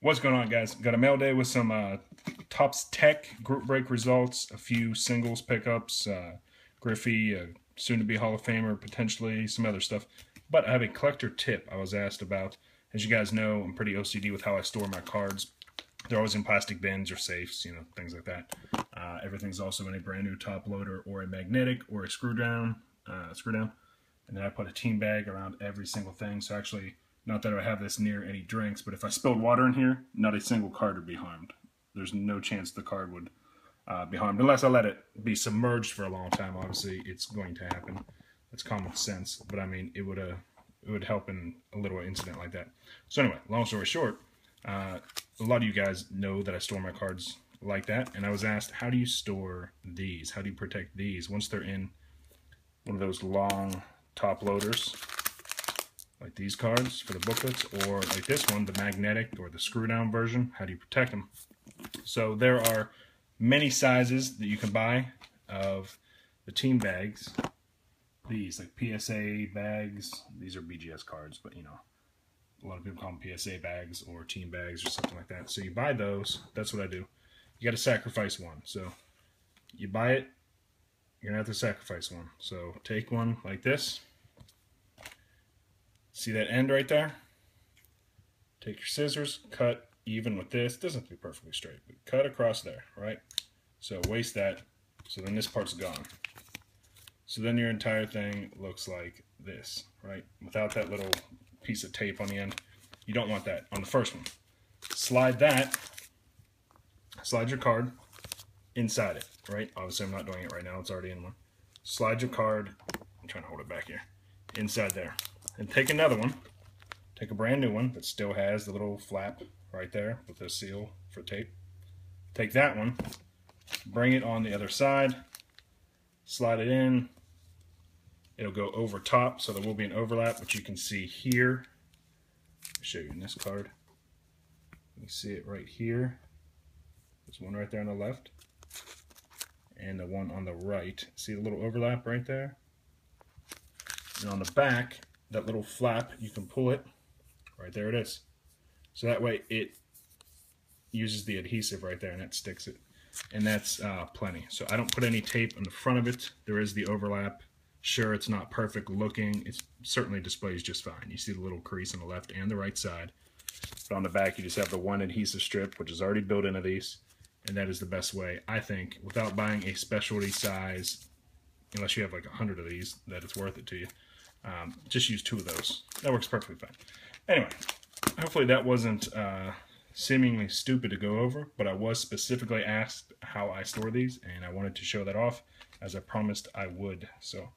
What's going on, guys? Got a mail day with some Topps Tech group break results, a few singles pickups, Griffey, soon-to-be Hall of Famer, potentially some other stuff. But I have a collector tip I was asked about. As you guys know, I'm pretty OCD with how I store my cards. They're always in plastic bins or safes, you know, things like that. Everything's also in a brand new top loader or a magnetic or a screw down. And then I put a team bag around every single thing. So actually, not that I have this near any drinks, but if I spilled water in here, not a single card would be harmed. There's no chance the card would be harmed unless I let it be submerged for a long time. Obviously, it's going to happen. That's common sense, but I mean, it would help in a little incident like that. So anyway, long story short, a lot of you guys know that I store my cards like that, and I was asked, how do you store these? How do you protect these once they're in one of those long top loaders, like these cards for the booklets, or like this one, the magnetic or the screw down version? How do you protect them? So there are many sizes that you can buy of the team bags. These, like PSA bags, these are BGS cards, but you know, a lot of people call them PSA bags or team bags or something like that. So you buy those. That's what I do. You got to sacrifice one. So you buy it, you're going to have to sacrifice one. So take one like this. See that end right there? Take your scissors, cut even with this. It doesn't have to be perfectly straight, but cut across there, right? So waste that. So then this part's gone. So then your entire thing looks like this, right? Without that little piece of tape on the end. You don't want that on the first one. Slide your card inside it, right? Obviously I'm not doing it right now, it's already in one. Slide your card, I'm trying to hold it back here, inside there. And take another one, take a brand new one that still has the little flap right there with the seal for tape. Take that one, bring it on the other side, slide it in. It'll go over top, so there will be an overlap, which you can see here. I'll show you in this card. You see it right here. There's one right there on the left, and the one on the right. See the little overlap right there? And on the back, that little flap, you can pull it. Right there it is. So that way it uses the adhesive right there, and that sticks it. And that's plenty. So I don't put any tape on the front of it. There is the overlap. Sure, it's not perfect looking. It certainly displays just fine. You see the little crease on the left and the right side. But on the back, you just have the one adhesive strip, which is already built into these. And that is the best way, I think, without buying a specialty size, unless you have like 100 of these, that it's worth it to you. Just use 2 of those. That works perfectly fine. Anyway, hopefully that wasn't seemingly stupid to go over, but I was specifically asked how I store these, and I wanted to show that off, as I promised I would. So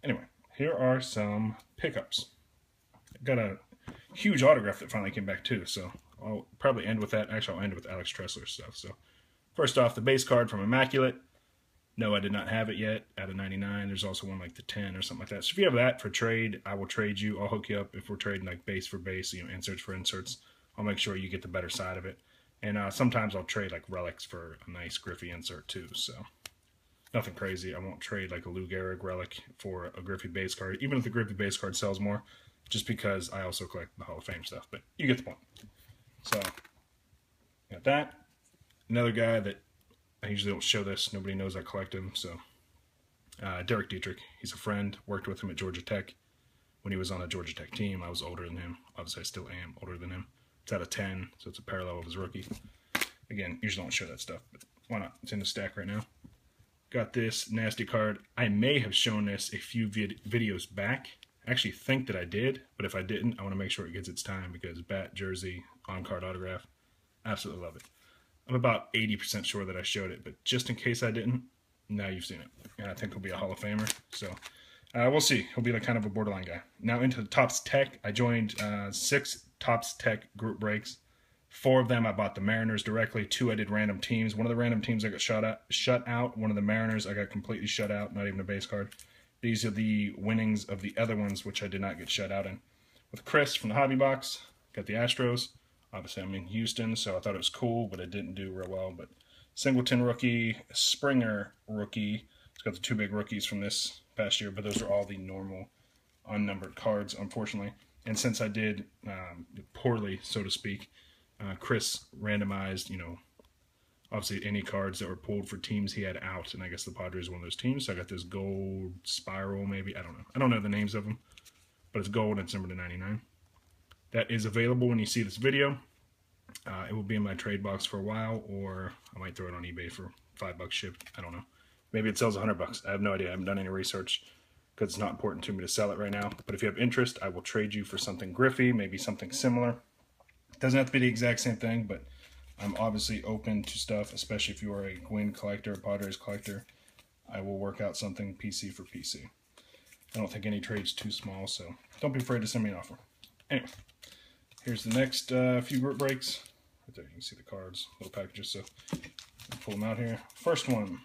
anyway, here are some pickups. I've got a huge autograph that finally came back too, so I'll probably end with that. Actually, I'll end with Alex Tressler's stuff. So first off, the base card from Immaculate. No, I did not have it yet out of 99. There's also one like the 10 or something like that. So if you have that for trade, I will trade you. I'll hook you up if we're trading like base for base, you know, inserts for inserts. I'll make sure you get the better side of it. And sometimes I'll trade like relics for a nice Griffey insert too. So nothing crazy. I won't trade like a Lou Gehrig relic for a Griffey base card, even if the Griffey base card sells more, just because I also collect the Hall of Fame stuff. But you get the point. So got that. Another guy that I usually don't show this. Nobody knows I collect him. So Derek Dietrich. He's a friend. Worked with him at Georgia Tech when he was on a Georgia Tech team. I was older than him. Obviously, I still am older than him. It's out of 10, so it's a parallel of his rookie. Again, usually don't show that stuff, but why not? It's in the stack right now. Got this nasty card. I may have shown this a few videos back. I actually think that I did, but if I didn't, I want to make sure it gets its time, because bat, jersey, on-card autograph, absolutely love it. I'm about 80% sure that I showed it, but just in case I didn't, now you've seen it. And I think he'll be a Hall of Famer, so we'll see. He'll be like kind of a borderline guy. Now into the Topps Tech. I joined 6 Topps Tech group breaks. 4 of them I bought the Mariners directly. 2 I did random teams. One of the random teams I got shut out. One of the Mariners I got completely shut out, not even a base card. These are the winnings of the other ones, which I did not get shut out in. With Chris from the Hobby Box, got the Astros. Obviously, I'm in Houston, so I thought it was cool, but it didn't do real well. But Singleton rookie, Springer rookie. It's got the 2 big rookies from this past year, but those are all the normal unnumbered cards, unfortunately. And since I did poorly, so to speak, Chris randomized, obviously any cards that were pulled for teams he had out, and I guess the Padres were one of those teams. So I got this gold spiral, maybe. I don't know the names of them, but it's gold and it's numbered to 99. That is available when you see this video. It will be in my trade box for a while, or I might throw it on eBay for $5 shipped. I don't know. Maybe it sells $100. I have no idea. I haven't done any research because it's not important to me to sell it right now. But if you have interest, I will trade you for something Griffey, maybe something similar. It doesn't have to be the exact same thing, but I'm obviously open to stuff, especially if you are a Gwyn collector, Padres collector. I will work out something PC for PC. I don't think any trade's too small, so don't be afraid to send me an offer. Anyway, here's the next few group breaks. Right there, you can see the cards, little packages, so I'll pull them out here. First one,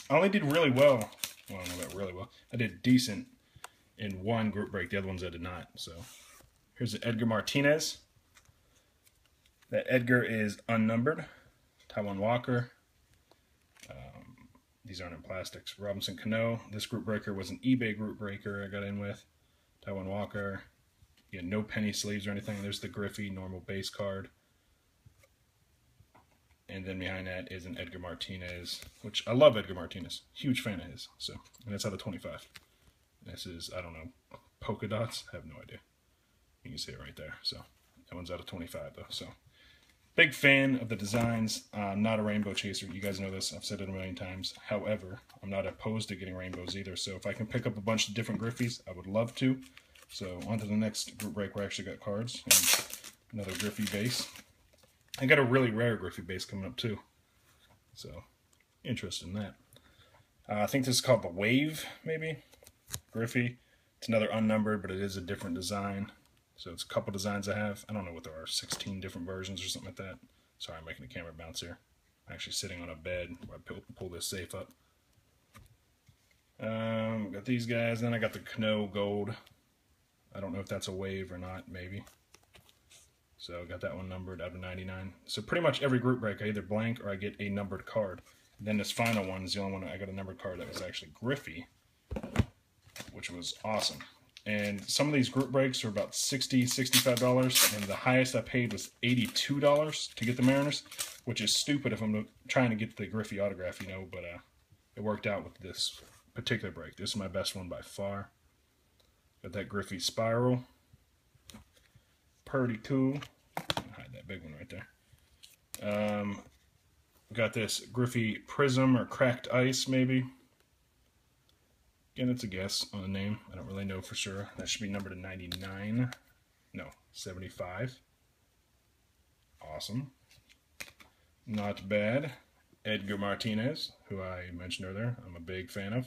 I only did really well. Well, I don't know about really well. I did decent in one group break. The other ones I did not. So here's the Edgar Martinez. That Edgar is unnumbered. Taijuan Walker. These aren't in plastics. Robinson Cano. This group breaker was an eBay group breaker I got in with. Taijuan Walker. Yeah, no penny sleeves or anything. There's the Griffey normal base card. And then behind that is an Edgar Martinez, which I love Edgar Martinez. Huge fan of his. So, and that's out of 25. This is, I don't know, polka dots? I have no idea. You can see it right there. So that one's out of 25 though. So big fan of the designs. I'm not a rainbow chaser. You guys know this. I've said it a million times. However, I'm not opposed to getting rainbows either. So if I can pick up a bunch of different Griffies, I would love to. So on to the next group break where I actually got cards. And another Griffey base. I got a really rare Griffey base coming up too. So interested in that. I think this is called the Wave, maybe. Griffey. It's another unnumbered, but it is a different design. So it's a couple designs I have. I don't know what there are, 16 different versions or something like that. Sorry, I'm making the camera bounce here. I'm actually sitting on a bed where I pull this safe up. Got these guys. Then I got the Cano Gold. I don't know if that's a Wave or not, maybe. So I got that one numbered out of 99. So pretty much every group break, I either blank or I get a numbered card. And then this final one is the only one I got a numbered card that was actually Griffey, which was awesome. And some of these group breaks are about $60, $65, and the highest I paid was $82 to get the Mariners, which is stupid if I'm trying to get the Griffey autograph, but it worked out with this particular break. This is my best one by far. Got that Griffey Spiral. Pretty cool. Hide that big one right there. Got this Griffey Prism or Cracked Ice, maybe. Again, it's a guess on the name. I don't really know for sure. That should be numbered to 99. No, 75. Awesome. Not bad. Edgar Martinez, who I mentioned earlier, I'm a big fan of.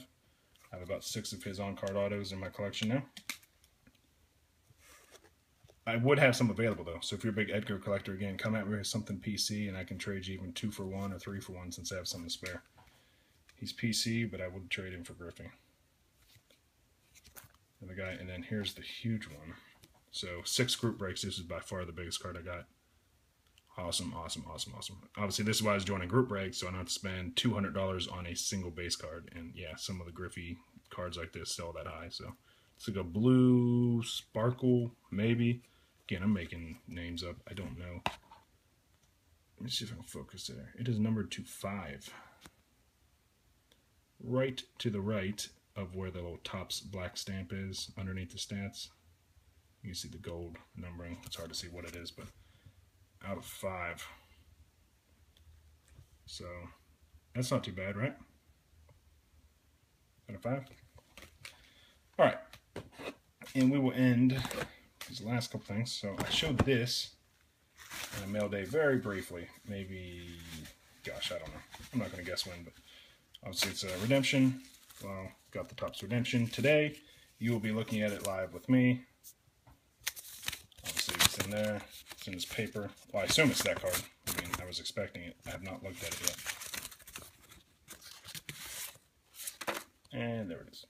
I have about 6 of his on-card autos in my collection now. I would have some available though, so if you're a big Edgar collector, again, come at me with something PC and I can trade you even 2 for 1 or 3 for 1 since I have something to spare. He's PC, but I would trade him for Griffey. And the guy, and then here's the huge one. So 6 group breaks. This is by far the biggest card I got. Awesome, awesome, awesome, awesome. Obviously, this is why I was joining group breaks, so I don't have to spend $200 on a single base card. And yeah, some of the Griffey cards like this sell that high. So it's like a blue sparkle, maybe. Again, I'm making names up. I don't know. Let me see if I can focus there. It is numbered to 5. Right to the right of where the little Topps black stamp is underneath the stats. You can see the gold numbering. It's hard to see what it is, but out of 5. So that's not too bad, right? Out of 5. All right. And we will end these last couple things. So I showed this in a mail day very briefly. Maybe, gosh, I don't know. I'm not going to guess when, but obviously it's a redemption. Well, got the Topps redemption. Today, you will be looking at it live with me. Obviously it's in there. It's in this paper. Well, I assume it's that card. I mean, I was expecting it. I have not looked at it yet. And there it is.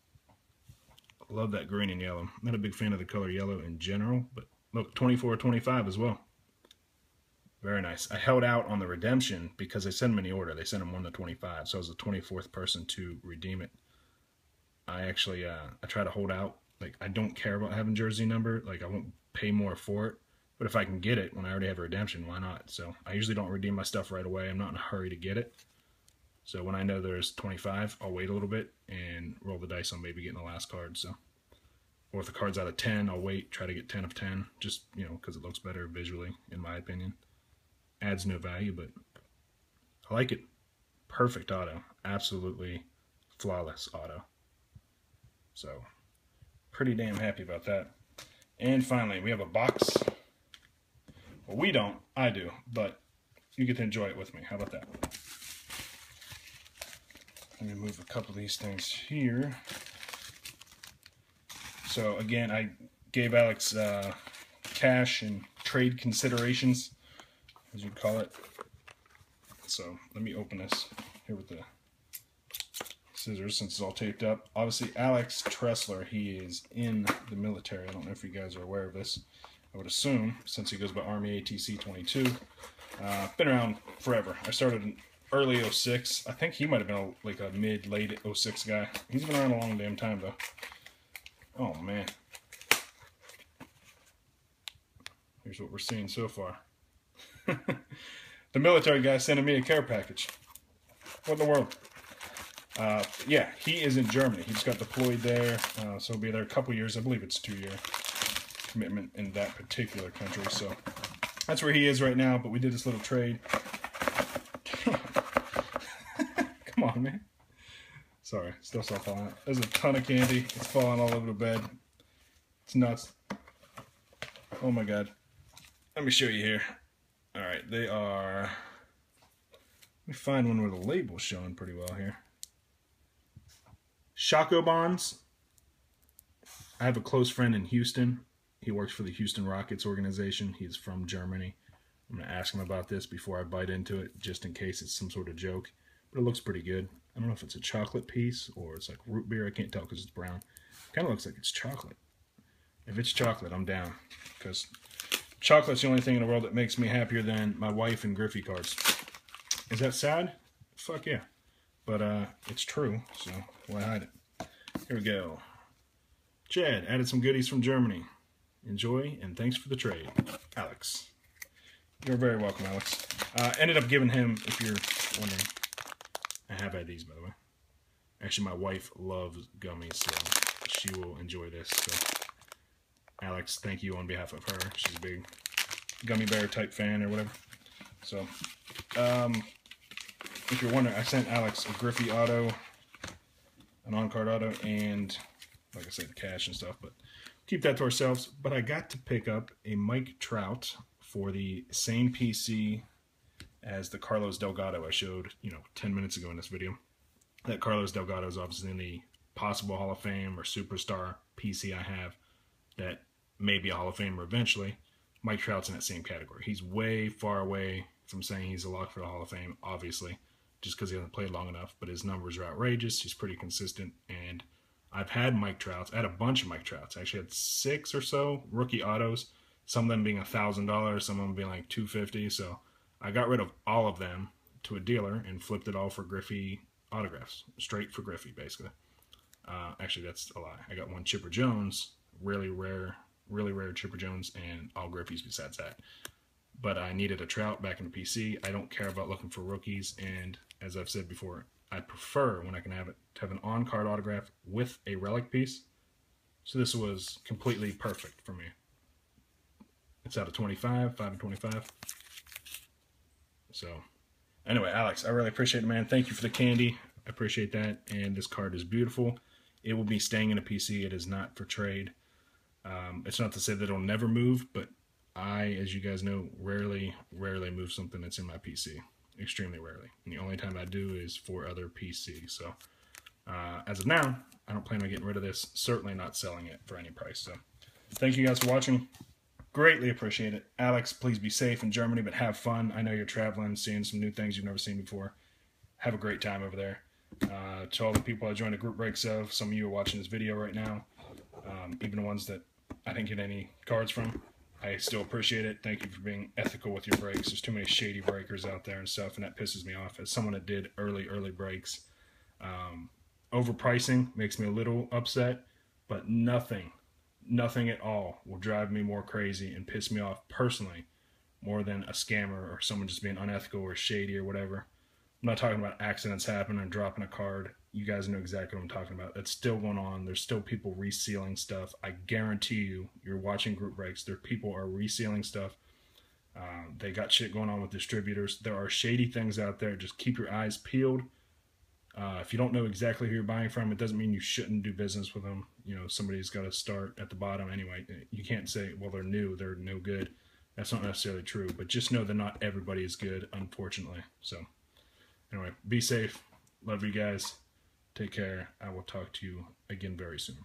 Love that green and yellow. I'm not a big fan of the color yellow in general, but look, 24/25 as well. Very nice. I held out on the redemption because they sent them in the order. They sent them 1 to 25, so I was the 24th person to redeem it. I actually, I try to hold out. Like, I don't care about having jersey number. Like, I won't pay more for it. But if I can get it when I already have a redemption, why not? So I usually don't redeem my stuff right away. I'm not in a hurry to get it. So when I know there's 25, I'll wait a little bit and roll the dice on maybe getting the last card. So, or if the card's out of 10, I'll wait, try to get 10 of 10, just, you know, because it looks better visually, in my opinion. Adds no value, but I like it. Perfect auto. Absolutely flawless auto. So, pretty damn happy about that. And finally, we have a box. Well, we don't. I do. But you get to enjoy it with me. How about that? Let me move a couple of these things here. So again, I gave Alex cash and trade considerations, as you'd call it. So let me open this here with the scissors since it's all taped up. Obviously, Alex Tressler, he is in the military. I don't know if you guys are aware of this. I would assume, since he goes by ArmyATC22. Been around forever. I started in early 06. I think he might have been like a mid-late 06 guy. He's been around a long damn time, though. Oh, man. Here's what we're seeing so far. The military guy sending me a care package. What in the world? Yeah, he is in Germany. He just got deployed there, so he'll be there a couple years. I believe it's 2-year commitment in that particular country. So that's where he is right now, but we did this little trade. Come on, man. Sorry, stuff's all falling out. There's a ton of candy. It's falling all over the bed. It's nuts. Oh my god. Let me show you here. Alright, they are... Let me find one where the label's showing pretty well here. Choco Bonds. I have a close friend in Houston. He works for the Houston Rockets organization. He's from Germany. I'm going to ask him about this before I bite into it, just in case it's some sort of joke. But it looks pretty good. I don't know if it's a chocolate piece or it's like root beer. I can't tell because it's brown. Kind of looks like it's chocolate. If it's chocolate, I'm down. Because chocolate's the only thing in the world that makes me happier than my wife and Griffey cards. Is that sad? Fuck yeah. But it's true, so why hide it? Here we go. Chad added some goodies from Germany. Enjoy, and thanks for the trade. Alex. You're very welcome, Alex. Ended up giving him, if you're wondering, I have had these, by the way. Actually, my wife loves gummies, so she will enjoy this. So, Alex, thank you on behalf of her. She's a big gummy bear type fan or whatever. So, if you're wondering, I sent Alex a Griffey auto, an on-card auto, and, like I said, cash and stuff, but keep that to ourselves. But I got to pick up a Mike Trout for the same PC as the Carlos Delgado I showed, 10 minutes ago in this video. That Carlos Delgado is obviously in the possible Hall of Fame or Superstar PC I have that may be a Hall of Famer eventually. Mike Trout's in that same category. He's way far away from saying he's a lock for the Hall of Fame, obviously, just because he hasn't played long enough, but his numbers are outrageous. He's pretty consistent, and I've had Mike Trouts. I had a bunch of Mike Trouts. I actually had 6 or so rookie autos, some of them being $1,000, some of them being like $250, so I got rid of all of them to a dealer and flipped it all for Griffey autographs, straight for Griffey, basically. Actually, that's a lie. I got one Chipper Jones, really rare Chipper Jones, and all Griffeys besides that. But I needed a Trout back in the PC. I don't care about looking for rookies, and as I've said before, I prefer when I can have it to have an on-card autograph with a relic piece. So this was completely perfect for me. It's out of 25, 5 and 25. So, anyway, Alex, I really appreciate it, man. Thank you for the candy. I appreciate that. And this card is beautiful. It will be staying in a PC. It is not for trade. It's not to say that it'll never move, but I, as you guys know, rarely move something that's in my PC. Extremely rarely. And the only time I do is for other PCs. So, as of now, I don't plan on getting rid of this. Certainly not selling it for any price. So, thank you guys for watching. Greatly appreciate it. Alex, please be safe in Germany, but have fun. I know you're traveling, seeing some new things you've never seen before. Have a great time over there. To all the people I joined a group breaks of, some of you are watching this video right now, even the ones that I didn't get any cards from, I still appreciate it. Thank you for being ethical with your breaks. There's too many shady breakers out there and stuff, and that pisses me off. As someone that did early breaks, overpricing makes me a little upset, but nothing nothing at all will drive me more crazy and piss me off personally more than a scammer or someone just being unethical or shady or whatever. I'm not talking about accidents happening and dropping a card. You guys know exactly what I'm talking about. That's still going on. There's still people resealing stuff. I guarantee you, you're watching group breaks, there people are resealing stuff. They got shit going on with distributors. There are shady things out there. Just keep your eyes peeled. If you don't know exactly who you're buying from, it doesn't mean you shouldn't do business with them. You know, somebody's got to start at the bottom anyway. You can't say, well, they're new, they're no good. That's not necessarily true, but just know that not everybody is good, unfortunately. So anyway, be safe. Love you guys. Take care. I will talk to you again very soon.